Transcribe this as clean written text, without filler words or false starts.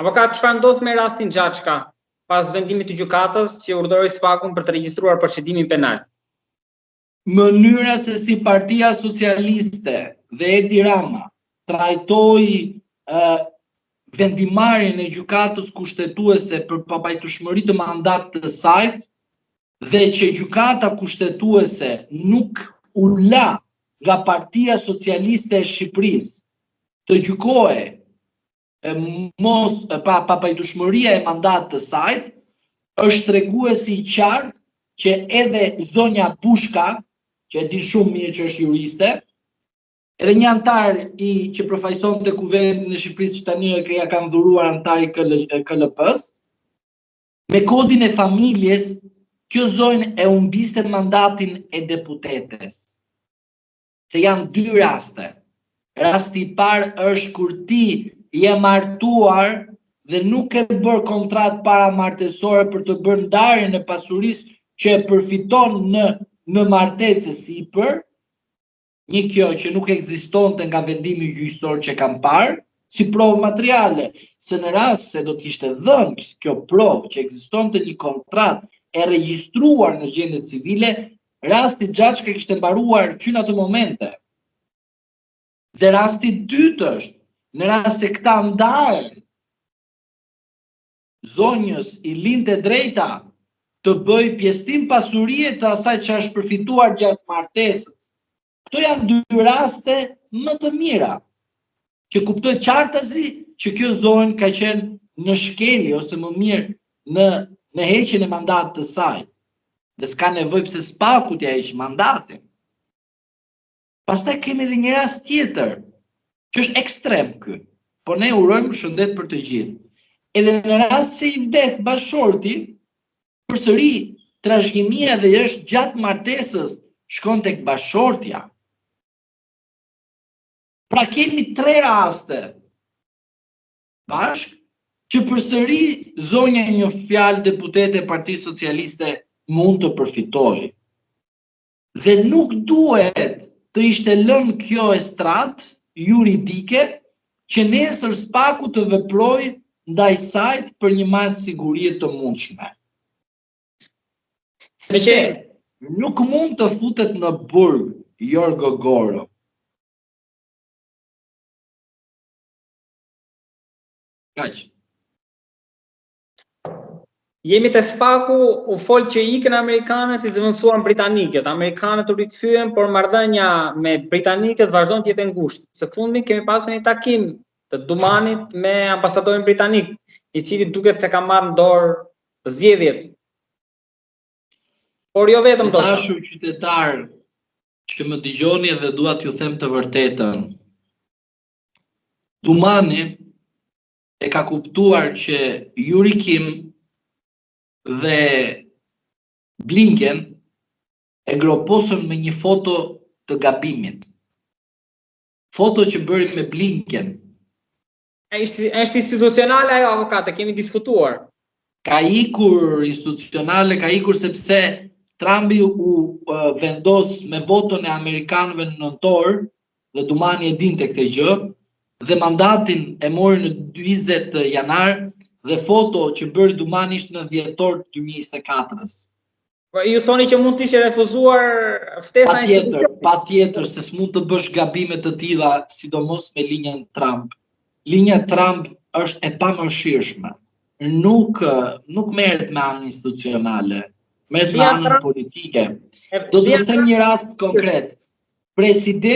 Avokat, çfarë ndodh me rastin Xhaçka pas vendimit të gjykatës që urdhëroi SPAK-un për të regjistruar procedimin penal? Mënyra se si Partia Socialiste dhe Edi Rama trajtoi vendimarrjen e gjykatës kushtetuese për papajtueshmëri të mandatit të saj dhe që gjykata kushtetuese nuk u la nga Partia Socialiste e Shqipërisë të gjykohej papajtueshmëria e mandatit të saj, është treguesi i qartë që edhe zonja Bushka, që e di shumë mirë që është juriste, edhe një antar që përfaqësonte Kuvendin e Shqipërisë që tani ja kanë dhuruar antar i KLP-s, me kodin e familjes, kjo zonjë e humbiste mandatin e deputetes. Se janë dy raste. Rasti i parë është kur ti je martuar dhe nuk e bërë kontrat paramartesore për të bërë ndarjen e pasurisë që e përfiton në martesë sipër, një kjo që nuk ekzistonte nga vendimi gjyqësor që kam parë, si provë materiale, se në rast se do të ishte dhënë kjo provë që ekzistonte një kontratë e regjistruar në gjendje civile, rasti Xhaçka kishte mbaruar që në ato momente. Dhe rasti i dytë është, në rast se këta ndahen, zonjës i linte drejta të bëj pjesëtim pasurie të asaj që është përfituar gjatë martesës. Këto janë dy raste më të mira, që kuptoj qartësi që kjo zonjë ka qenë në shkelje ose më mirë në heqjen e mandatit të saj. Dhe s'ka nevojë pse SPAK-u t'ia heqë mandatin. Pastaj kemi edhe një rast tjetër, që është ekstrem ky, po ne urojmë shëndet për të gjithë. Edhe në rast se i vdes bashorti, përsëri trashëgimia dhe është gjatë martesës shkon tek bashortja. Pra kemi 3 raste bashk që përsëri zonja një fjalë deputete e Partisë Socialiste mund të përfitojë. Dhe nuk duhet të ishte lënë kjo estradë juridike që nesër SPAK-u të veprojë ndaj saj për një masë sigurie të mundshme. Sepse nuk mund të futet në burg Jorgo Goro. Kaq. Jemi te SPAK-u, u fol që ikën amerikanët, i zëvendësuan britanikët. Amerikanët u rikthyen, por marrëdhënia me britanikët vazhdon të jetë ngushtë. Së fundmi kemi pasur një takim të Dumanit me ambasadorin britanik, i cili duket se ka marrë në dorë zgjedhjet. Por jo vetëm do të dashur qytetar që më dëgjoni dhe dua t'ju them të vërtetën. Dumani e ka kuptuar që Yuri Kim dhe Blinken e groposën me një foto të gabimit. Foto që bëri me Blinken. Është institucionale ajo, avokate, kemi diskutuar. Ka ikur institucionale, ka ikur sepse Trumpi u vendos me votën e amerikanëve në nëntor, dhe Dumani e dinte këtë gjë, dhe mandatin e mori në 20 janar, dhe foto që bëri Dumani ishte në dhjetor 2024-s. Ju thoni që mund të ishte refuzuar ftesa e institucionit? Patjetër, se s'mund të bësh gabime të tilla, sidomos me linjën Trump. Linja Trump është e pamëshirshme. Nuk merret me anë institucionale, merret me anë politike. Do të them një rast konkret. Presidenti